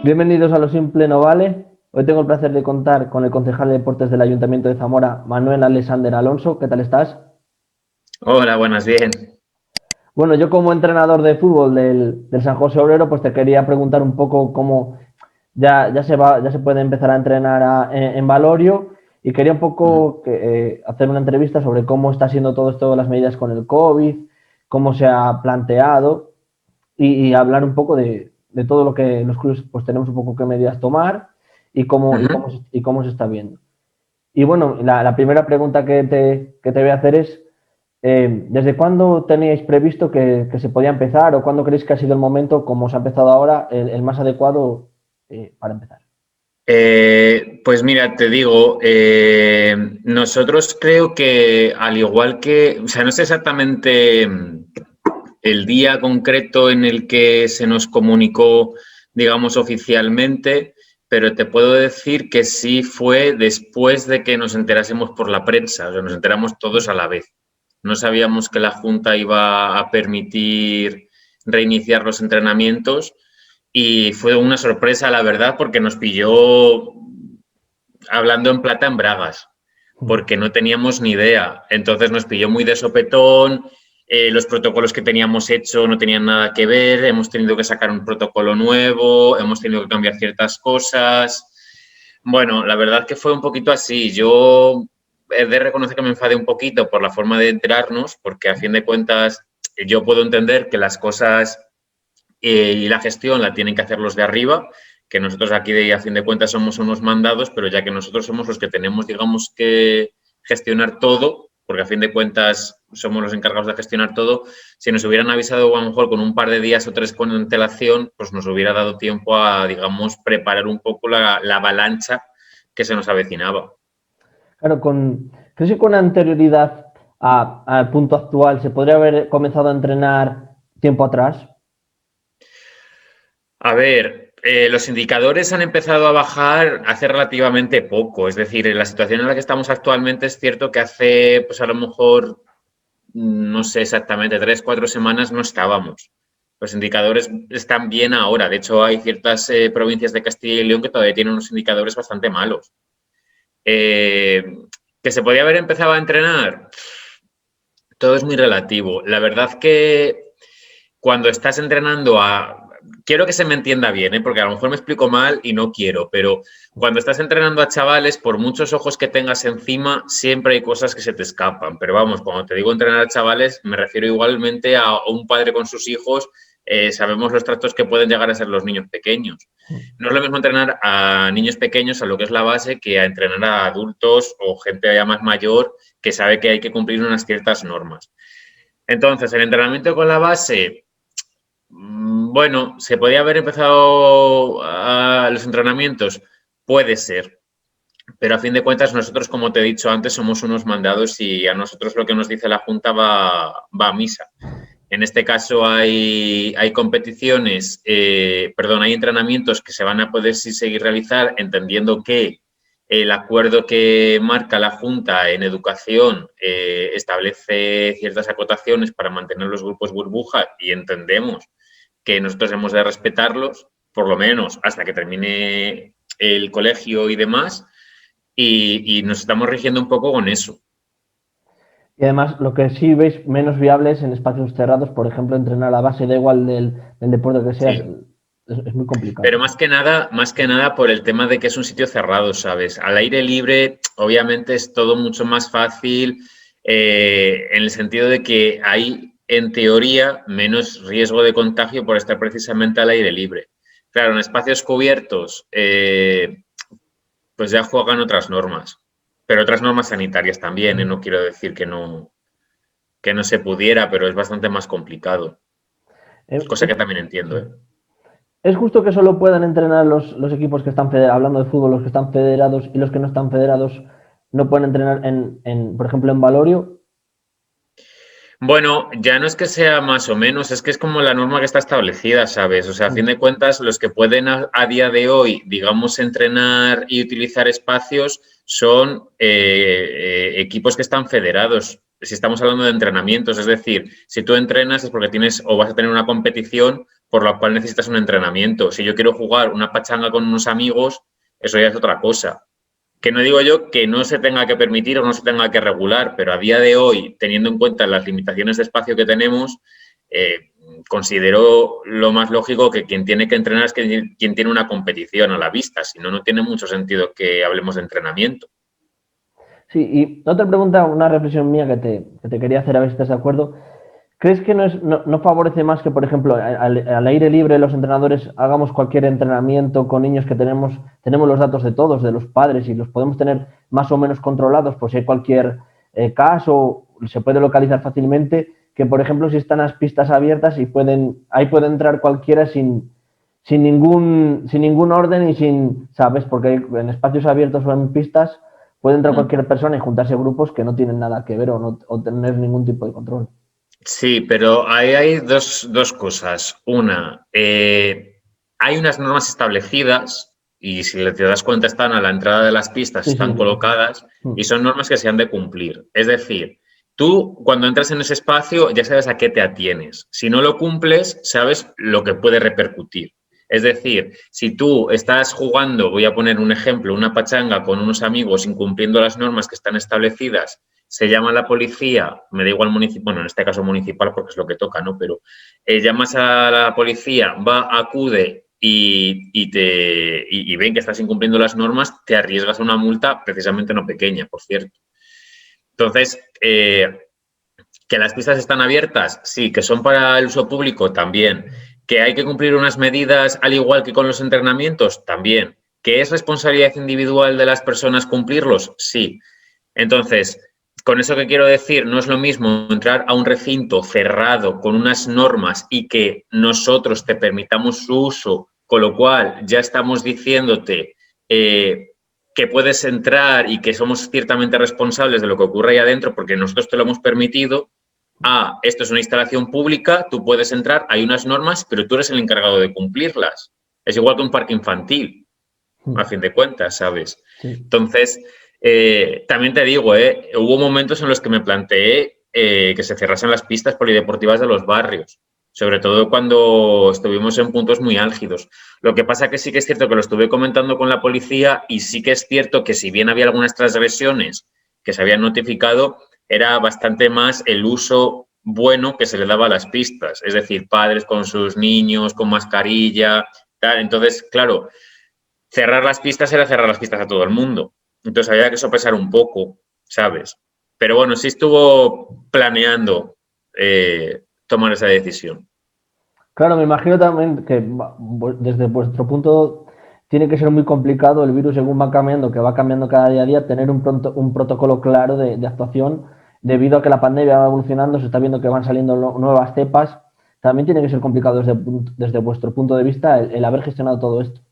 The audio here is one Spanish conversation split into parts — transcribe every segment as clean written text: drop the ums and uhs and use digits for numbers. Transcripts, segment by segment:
Bienvenidos a Lo Simple No Vale. Hoy tengo el placer de contar con el concejal de deportes del Ayuntamiento de Zamora, Manuel Alexander Alonso. ¿Qué tal estás? Hola, buenas, bien. Bueno, yo como entrenador de fútbol del San José Obrero, pues te quería preguntar un poco cómo ya se puede empezar a entrenar en Valorio y quería un poco hacer una entrevista sobre cómo está siendo todo esto de las medidas con el COVID, cómo se ha planteado y hablar un poco de todo lo que los clubes pues tenemos un poco qué medidas tomar Ujú. y cómo se está viendo. Y bueno, la primera pregunta que te voy a hacer es, ¿desde cuándo teníais previsto que se podía empezar o cuándo creéis que ha sido el momento, como se ha empezado ahora, el más adecuado para empezar? Pues mira, te digo, nosotros creo que al igual que, o sea, no sé exactamente el día concreto en el que se nos comunicó, digamos, oficialmente, pero te puedo decir que sí fue después de que nos enterásemos por la prensa, o sea, nos enteramos todos a la vez. No sabíamos que la Junta iba a permitir reiniciar los entrenamientos y fue una sorpresa, la verdad, porque nos pilló hablando en plata en bragas, porque no teníamos ni idea. Entonces nos pilló muy de sopetón, los protocolos que teníamos hecho no tenían nada que ver, hemos tenido que sacar un protocolo nuevo, hemos tenido que cambiar ciertas cosas. Bueno, la verdad que fue un poquito así. Yo he de reconocer que me enfadé un poquito por la forma de enterarnos, porque a fin de cuentas yo puedo entender que las cosas y la gestión la tienen que hacer los de arriba, que nosotros aquí a fin de cuentas somos unos mandados, pero ya que nosotros somos los que tenemos, digamos, que gestionar todo, porque a fin de cuentas somos los encargados de gestionar todo, si nos hubieran avisado a lo mejor con un par de días o tres con antelación, pues nos hubiera dado tiempo a, digamos, preparar un poco la avalancha que se nos avecinaba. Claro, ¿crees que con anterioridad al punto actual se podría haber comenzado a entrenar tiempo atrás? A ver, los indicadores han empezado a bajar hace relativamente poco. Es decir, en la situación en la que estamos actualmente es cierto que hace, pues a lo mejor, no sé exactamente, 3, 4 semanas no estábamos. Los indicadores están bien ahora. De hecho, hay ciertas provincias de Castilla y León que todavía tienen unos indicadores bastante malos. Eh, ¿Que se podía haber empezado a entrenar? Todo es muy relativo. La verdad que cuando estás entrenando a... Quiero que se me entienda bien, ¿eh? Porque a lo mejor me explico mal y no quiero, pero cuando estás entrenando a chavales, por muchos ojos que tengas encima, siempre hay cosas que se te escapan. Pero vamos, cuando te digo entrenar a chavales, me refiero igualmente a un padre con sus hijos. Sabemos los tratos que pueden llegar a ser los niños pequeños. No es lo mismo entrenar a niños pequeños a lo que es la base que a entrenar a adultos o gente ya más mayor que sabe que hay que cumplir unas ciertas normas. Entonces, el entrenamiento con la base, bueno, ¿se podía haber empezado a los entrenamientos? Puede ser, pero a fin de cuentas nosotros, como te he dicho antes, somos unos mandados y a nosotros lo que nos dice la Junta va a misa. En este caso hay competiciones, perdón, hay entrenamientos que se van a poder sí seguir realizar, entendiendo que el acuerdo que marca la Junta en educación establece ciertas acotaciones para mantener los grupos burbuja y entendemos que nosotros hemos de respetarlos, por lo menos hasta que termine el colegio y demás, y nos estamos rigiendo un poco con eso. Y además, lo que sí veis menos viable es en espacios cerrados, por ejemplo, entrenar a la base, da igual del deporte que sea, Sí. es muy complicado. Pero más que nada por el tema de que es un sitio cerrado, ¿sabes? Al aire libre, obviamente, es todo mucho más fácil, en el sentido de que hay, en teoría, menos riesgo de contagio por estar precisamente al aire libre. Claro, en espacios cubiertos, pues ya juegan otras normas, pero otras normas sanitarias también, ¿eh? No quiero decir que no se pudiera, pero es bastante más complicado, cosa Es, que también entiendo, ¿eh? es justo que solo puedan entrenar los equipos que están federados, hablando de fútbol, los que están federados y los que no están federados no pueden entrenar por ejemplo, en Valorio. Bueno, ya no es que sea más o menos, es que es como la norma que está establecida, ¿sabes? O sea, a fin de cuentas, los que pueden a día de hoy, digamos, entrenar y utilizar espacios son equipos que están federados. Si estamos hablando de entrenamientos, es decir, si tú entrenas es porque tienes o vas a tener una competición por la cual necesitas un entrenamiento. Si yo quiero jugar una pachanga con unos amigos, eso ya es otra cosa. Que no digo yo que no se tenga que permitir o no se tenga que regular, pero a día de hoy, teniendo en cuenta las limitaciones de espacio que tenemos, considero lo más lógico que quien tiene que entrenar es quien tiene una competición a la vista. Si no, no tiene mucho sentido que hablemos de entrenamiento. Sí, y otra pregunta, una reflexión mía que te quería hacer, a ver si estás de acuerdo. ¿Crees que no favorece más que, por ejemplo, al aire libre los entrenadores hagamos cualquier entrenamiento con niños que tenemos los datos de todos, de los padres, y los podemos tener más o menos controlados, pues si hay cualquier caso, se puede localizar fácilmente, que por ejemplo si están las pistas abiertas y ahí puede entrar cualquiera sin ningún orden y ¿sabes? Porque en espacios abiertos o en pistas puede entrar cualquier persona y juntarse grupos que no tienen nada que ver o tener ningún tipo de control. Sí, pero ahí hay dos cosas. Una, hay unas normas establecidas y si te das cuenta están a la entrada de las pistas, Sí, están sí. colocadas y son normas que se han de cumplir. Es decir, tú cuando entras en ese espacio ya sabes a qué te atienes. Si no lo cumples, sabes lo que puede repercutir. Es decir, si tú estás jugando, voy a poner un ejemplo, una pachanga con unos amigos incumpliendo las normas que están establecidas, se llama a la policía, me da igual municipal, bueno, en este caso municipal porque es lo que toca, ¿no? Pero llamas a la policía, acude y ven que estás incumpliendo las normas, te arriesgas a una multa precisamente no pequeña, por cierto. Entonces, ¿que las pistas están abiertas? Sí. ¿Que son para el uso público? También. ¿Que hay que cumplir unas medidas al igual que con los entrenamientos? También. ¿Que es responsabilidad individual de las personas cumplirlos? Sí. Entonces, con eso que quiero decir, no es lo mismo entrar a un recinto cerrado con unas normas y que nosotros te permitamos su uso, con lo cual ya estamos diciéndote que puedes entrar y que somos ciertamente responsables de lo que ocurre ahí adentro porque nosotros te lo hemos permitido. Esto es una instalación pública, tú puedes entrar, hay unas normas, pero tú eres el encargado de cumplirlas. Es igual que un parque infantil, a fin de cuentas, ¿sabes? Sí. Entonces, también te digo, hubo momentos en los que me planteé que se cerrasen las pistas polideportivas de los barrios, sobre todo cuando estuvimos en puntos muy álgidos. Lo que pasa que sí que es cierto que lo estuve comentando con la policía y sí que es cierto que si bien había algunas transgresiones que se habían notificado, era bastante más el uso bueno que se le daba a las pistas, es decir, padres con sus niños, con mascarilla, tal. Entonces, claro, cerrar las pistas era cerrar las pistas a todo el mundo. Entonces había que sopesar un poco, ¿sabes? Pero bueno, sí estuvo planeando tomar esa decisión. Claro, me imagino también que desde vuestro punto tiene que ser muy complicado el virus según va cambiando, que va cambiando cada día a día, tener un protocolo claro de actuación debido a que la pandemia va evolucionando, se está viendo que van saliendo nuevas cepas. También tiene que ser complicado desde vuestro punto de vista el haber gestionado todo esto.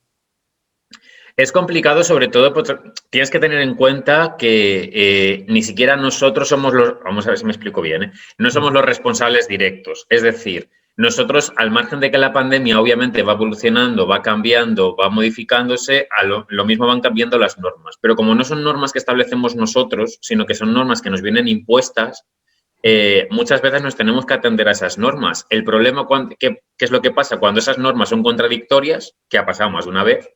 Es complicado, sobre todo, porque tienes que tener en cuenta que ni siquiera nosotros somos los, vamos a ver si me explico bien, no somos los responsables directos. Es decir, nosotros, al margen de que la pandemia obviamente va evolucionando, va cambiando, va modificándose, lo mismo van cambiando las normas. Pero como no son normas que establecemos nosotros, sino que son normas que nos vienen impuestas, muchas veces nos tenemos que atender a esas normas. El problema, ¿qué es lo que pasa? Cuando esas normas son contradictorias, que ha pasado más de una vez,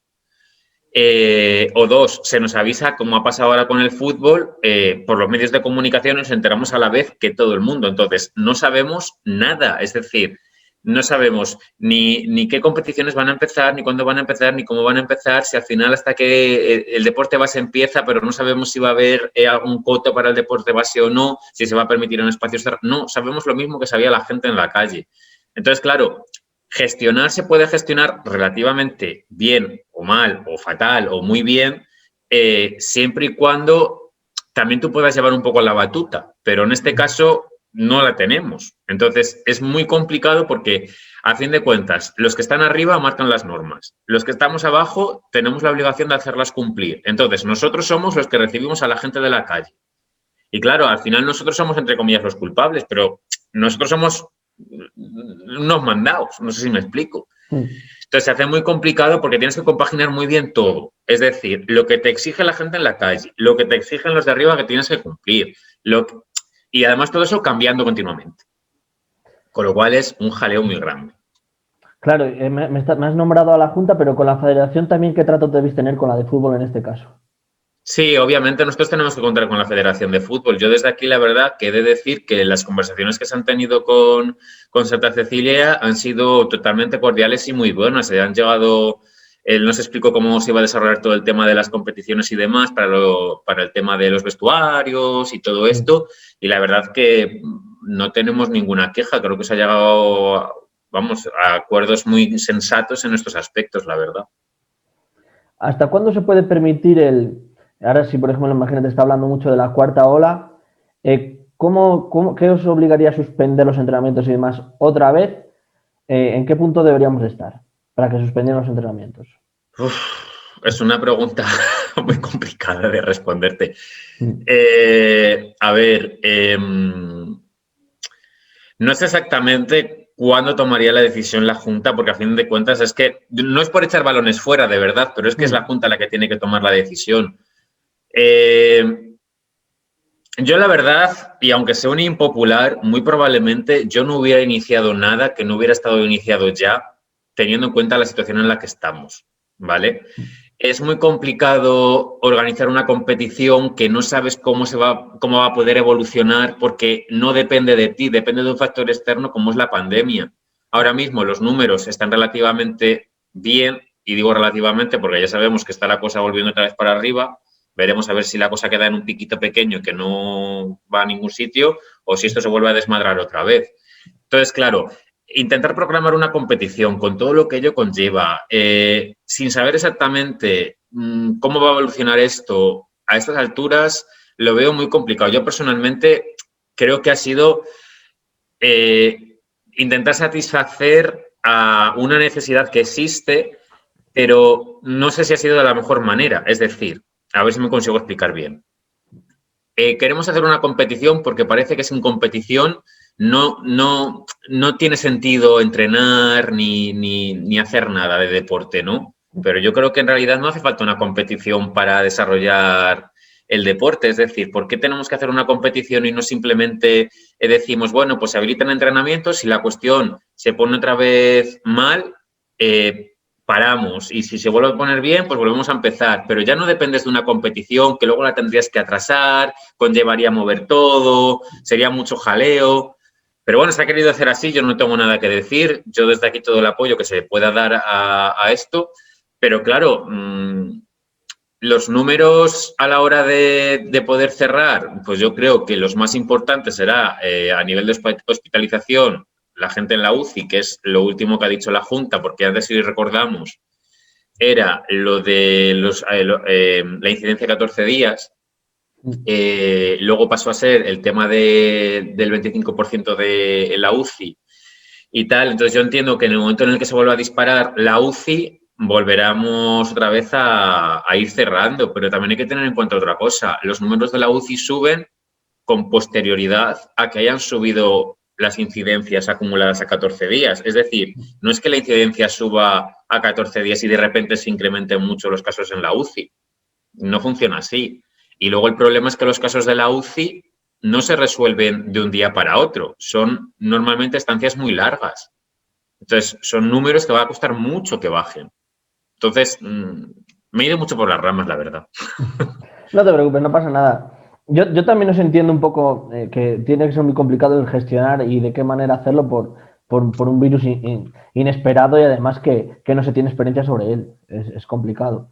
o dos, se nos avisa, como ha pasado ahora con el fútbol, por los medios de comunicación nos enteramos a la vez que todo el mundo. Entonces, no sabemos nada. Es decir, no sabemos ni qué competiciones van a empezar, ni cuándo van a empezar, ni cómo van a empezar, si al final hasta que el deporte base empieza, pero no sabemos si va a haber algún coto para el deporte base o no, si se va a permitir en espacios cerrados. No, sabemos lo mismo que sabía la gente en la calle. Entonces, claro, gestionar se puede gestionar relativamente bien o mal o fatal o muy bien, siempre y cuando también tú puedas llevar un poco la batuta, pero en este caso no la tenemos. Entonces es muy complicado porque a fin de cuentas los que están arriba marcan las normas, los que estamos abajo tenemos la obligación de hacerlas cumplir. Entonces nosotros somos los que recibimos a la gente de la calle. Y claro, al final nosotros somos entre comillas los culpables, pero nosotros somos unos mandados, no sé si me explico. Entonces se hace muy complicado porque tienes que compaginar muy bien todo. Es decir, lo que te exige la gente en la calle, lo que te exigen los de arriba que tienes que cumplir. Y además todo eso cambiando continuamente. Con lo cual es un jaleo muy grande. Claro, me has nombrado a la Junta, pero con la Federación también, ¿qué trato debéis tener con la de fútbol en este caso? Sí, obviamente nosotros tenemos que contar con la Federación de Fútbol. Yo desde aquí, la verdad, que he de decir que las conversaciones que se han tenido con Santa Cecilia han sido totalmente cordiales y muy buenas. Se han llegado, él nos explicó cómo se iba a desarrollar todo el tema de las competiciones y demás para el tema de los vestuarios y todo Mm. esto. Y la verdad que no tenemos ninguna queja. Creo que se ha llegado, vamos, a acuerdos muy sensatos en estos aspectos, la verdad. ¿Hasta cuándo se puede permitir ahora si por ejemplo, imagínate, está hablando mucho de la cuarta ola, qué os obligaría a suspender los entrenamientos y demás otra vez? ¿En qué punto deberíamos estar para que suspendieran los entrenamientos? Uf, es una pregunta muy complicada de responderte. Mm. A ver, no sé exactamente cuándo tomaría la decisión la Junta, porque a fin de cuentas es que no es por echar balones fuera, de verdad, pero es que es la Mm. Junta la que tiene que tomar la decisión. Eh, yo la verdad, y aunque sea un impopular, muy probablemente yo no hubiera iniciado nada que no hubiera estado iniciado ya, teniendo en cuenta la situación en la que estamos, ¿vale? Es muy complicado organizar una competición que no sabes cómo va a poder evolucionar porque no depende de ti, depende de un factor externo como es la pandemia. Ahora mismo los números están relativamente bien, y digo relativamente porque ya sabemos que está la cosa volviendo otra vez para arriba. Veremos a ver si la cosa queda en un piquito pequeño que no va a ningún sitio o si esto se vuelve a desmadrar otra vez. Entonces, claro, intentar programar una competición con todo lo que ello conlleva, sin saber exactamente cómo va a evolucionar esto a estas alturas, lo veo muy complicado. Yo personalmente creo que ha sido eh, intentar satisfacer a una necesidad que existe, pero no sé si ha sido de la mejor manera. Es decir, a ver si me consigo explicar bien. Queremos hacer una competición porque parece que sin competición no tiene sentido entrenar ni hacer nada de deporte, ¿no? Pero yo creo que en realidad no hace falta una competición para desarrollar el deporte. Es decir, ¿por qué tenemos que hacer una competición y no simplemente decimos, bueno, pues se habilitan entrenamientos y la cuestión se pone otra vez mal, paramos y si se vuelve a poner bien, pues volvemos a empezar. Pero ya no dependes de una competición que luego la tendrías que atrasar, conllevaría mover todo, sería mucho jaleo. Pero bueno, se ha querido hacer así, yo no tengo nada que decir. Yo desde aquí todo el apoyo que se pueda dar a esto. Pero claro, los números a la hora de poder cerrar, pues yo creo que los más importantes será a nivel de hospitalización, la gente en la UCI, que es lo último que ha dicho la Junta, porque antes, si recordamos, era lo de la incidencia de 14 días. Luego pasó a ser el tema del 25% de la UCI y tal. Entonces yo entiendo que en el momento en el que se vuelva a disparar la UCI, volveremos otra vez a ir cerrando, pero también hay que tener en cuenta otra cosa. Los números de la UCI suben con posterioridad a que hayan subido las incidencias acumuladas a 14 días. Es decir, no es que la incidencia suba a 14 días y de repente se incrementen mucho los casos en la UCI. No funciona así. Y luego el problema es que los casos de la UCI no se resuelven de un día para otro. Son normalmente estancias muy largas. Entonces, son números que va a costar mucho que bajen. Entonces, me he ido mucho por las ramas, la verdad. No te preocupes, no pasa nada. Yo también os entiendo un poco que tiene que ser muy complicado el gestionar y de qué manera hacerlo por un virus inesperado y además que no se tiene experiencia sobre él. Es complicado.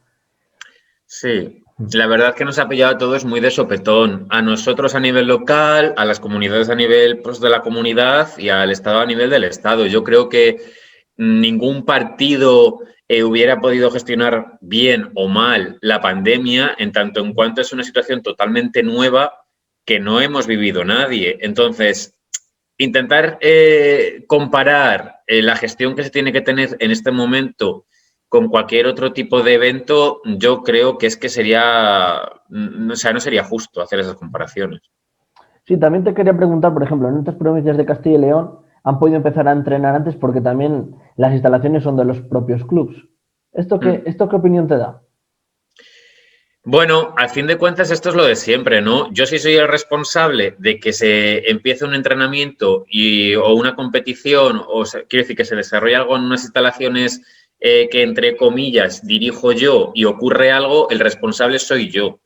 Sí, la verdad que nos ha pillado a todos muy de sopetón. A nosotros a nivel local, a las comunidades a nivel pues, de la comunidad y al Estado a nivel del Estado. Yo creo que ningún partido hubiera podido gestionar bien o mal la pandemia en tanto en cuanto es una situación totalmente nueva que no hemos vivido nadie. Entonces, intentar comparar la gestión que se tiene que tener en este momento con cualquier otro tipo de evento, yo creo que es que sería, o sea, no sería justo hacer esas comparaciones. Sí, también te quería preguntar, por ejemplo, en otras provincias de Castilla y León han podido empezar a entrenar antes porque también las instalaciones son de los propios clubs. ¿Esto qué opinión te da? Bueno, al fin de cuentas esto es lo de siempre, ¿no? Yo sí soy el responsable de que se empiece un entrenamiento o una competición, quiero decir que se desarrolle algo en unas instalaciones que entre comillas dirijo yo y ocurre algo, el responsable soy yo.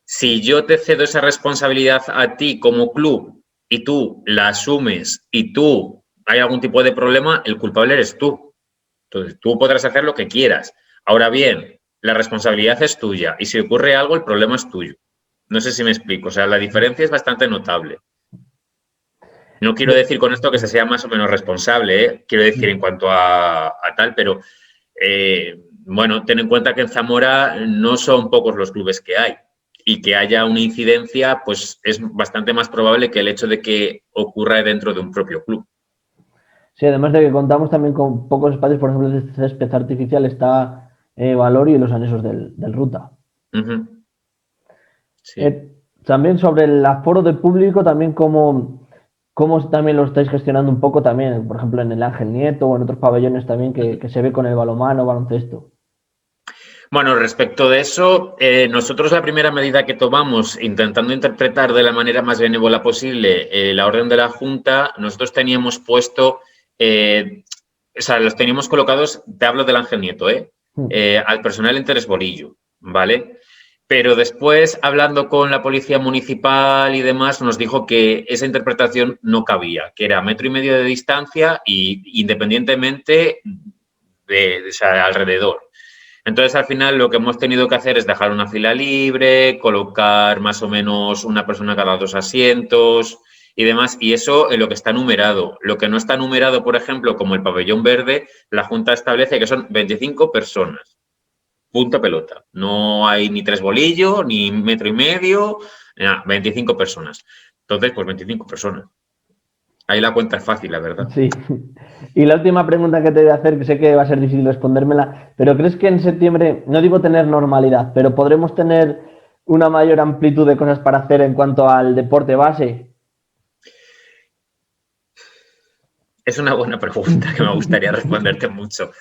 Si yo te cedo esa responsabilidad a ti como club y tú la asumes y tú hay algún tipo de problema, el culpable eres tú. Entonces, tú podrás hacer lo que quieras. Ahora bien, la responsabilidad es tuya y si ocurre algo, el problema es tuyo. No sé si me explico. O sea, la diferencia es bastante notable. No quiero decir con esto que se sea más o menos responsable, ¿eh? Quiero decir en cuanto a tal, pero bueno, ten en cuenta que en Zamora no son pocos los clubes que hay y que haya una incidencia, pues es bastante más probable que el hecho de que ocurra dentro de un propio club. Sí, además de que contamos también con pocos espacios, por ejemplo, de césped artificial está Valorio y los anexos del Ruta. Uh -huh. Sí. También sobre el aforo de público, también cómo también lo estáis gestionando un poco también, por ejemplo, en el Ángel Nieto o en otros pabellones también que se ve con el balonmano, baloncesto. Bueno, respecto de eso, nosotros la primera medida que tomamos, intentando interpretar de la manera más benévola posible la orden de la Junta, nosotros teníamos puesto, o sea, los teníamos colocados, te hablo del Ángel Nieto, al personal en Tres Bolillo, ¿vale? Pero después, hablando con la policía municipal y demás, nos dijo que esa interpretación no cabía, que era 1,5 metros de distancia y independientemente o sea, alrededor. Entonces, al final, lo que hemos tenido que hacer es dejar una fila libre, colocar más o menos una persona cada 2 asientos y demás. Y eso es lo que está numerado. Lo que no está numerado, por ejemplo, como el pabellón verde, la Junta establece que son 25 personas. Punto pelota. No hay ni 3 bolillos, ni 1,5 metros, nada, 25 personas. Entonces, pues 25 personas. Ahí la cuenta es fácil, la verdad. Sí. Y la última pregunta que te voy a hacer, que sé que va a ser difícil respondérmela, pero ¿crees que en septiembre, no digo tener normalidad, pero podremos tener una mayor amplitud de cosas para hacer en cuanto al deporte base? Es una buena pregunta que me gustaría responderte mucho.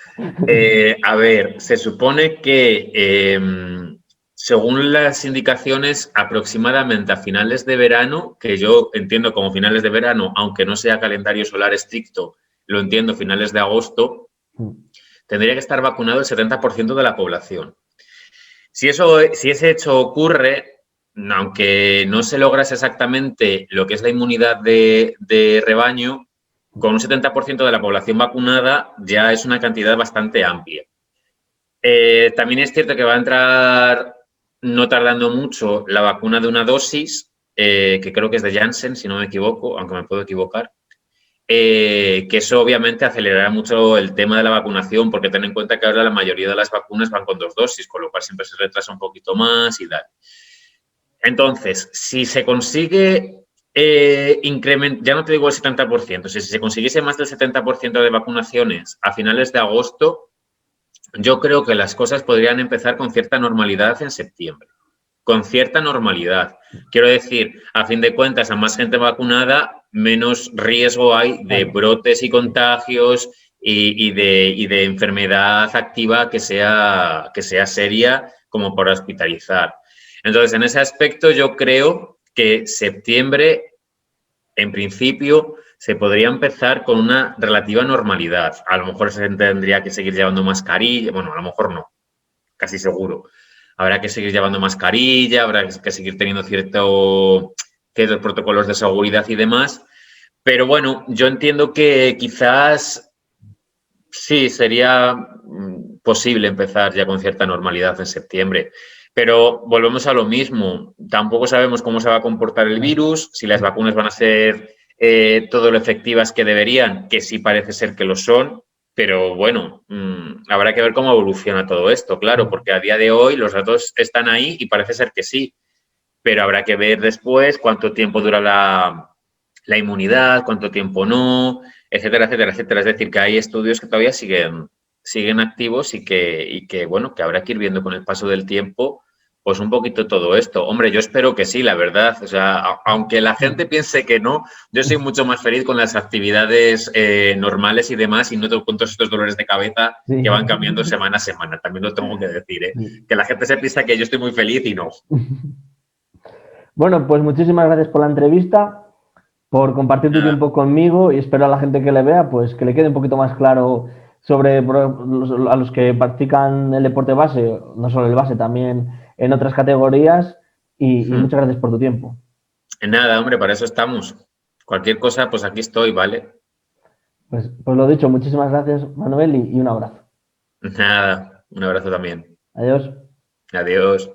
A ver, se supone que según las indicaciones, aproximadamente a finales de verano, que yo entiendo como finales de verano, aunque no sea calendario solar estricto, lo entiendo finales de agosto, tendría que estar vacunado el 70% de la población. Si ese hecho ocurre, aunque no se lograse exactamente lo que es la inmunidad de rebaño, con un 70% de la población vacunada ya es una cantidad bastante amplia. También es cierto que va a entrar no tardando mucho la vacuna de una dosis, que creo que es de Janssen, si no me equivoco, aunque me puedo equivocar, que eso obviamente acelerará mucho el tema de la vacunación, porque ten en cuenta que ahora la mayoría de las vacunas van con 2 dosis, con lo cual siempre se retrasa un poquito más y tal. Entonces, si se consigue incrementar, ya no te digo el 70%, si se consiguiese más del 70% de vacunaciones a finales de agosto, yo creo que las cosas podrían empezar con cierta normalidad en septiembre. Con cierta normalidad. Quiero decir, a fin de cuentas, a más gente vacunada, menos riesgo hay de brotes y contagios y de enfermedad activa que sea seria como para hospitalizar. Entonces, en ese aspecto, yo creo que septiembre, en principio, se podría empezar con una relativa normalidad. A lo mejor se tendría que seguir llevando mascarilla, bueno, a lo mejor no, casi seguro. Habrá que seguir llevando mascarilla, habrá que seguir teniendo ciertos protocolos de seguridad y demás. Pero bueno, yo entiendo que quizás sí sería posible empezar ya con cierta normalidad en septiembre. Pero volvemos a lo mismo. Tampoco sabemos cómo se va a comportar el virus, si las vacunas van a ser todo lo efectivas que deberían, que sí parece ser que lo son, pero bueno, habrá que ver cómo evoluciona todo esto, claro, porque a día de hoy los datos están ahí y parece ser que sí, pero habrá que ver después cuánto tiempo dura la inmunidad, cuánto tiempo no, etcétera, etcétera, etcétera. Es decir, que hay estudios que todavía siguen activos y que, bueno, que habrá que ir viendo con el paso del tiempo pues un poquito todo esto. Hombre, yo espero que sí, la verdad. O sea, aunque la gente piense que no, yo soy mucho más feliz con las actividades normales y demás y no con todos estos dolores de cabeza Sí. que van cambiando semana a semana. También lo tengo que decir, ¿eh? Que la gente se piensa que yo estoy muy feliz y no. Bueno, pues muchísimas gracias por la entrevista, por compartir tu Nada. tiempo conmigo y espero a la gente que le vea, pues que le quede un poquito más claro sobre a los que practican el deporte base, no solo el base, también en otras categorías y muchas gracias por tu tiempo. Nada, hombre, para eso estamos. Cualquier cosa, pues aquí estoy, ¿vale? Pues lo dicho, muchísimas gracias Manuel y un abrazo. Nada, un abrazo también. Adiós. Adiós.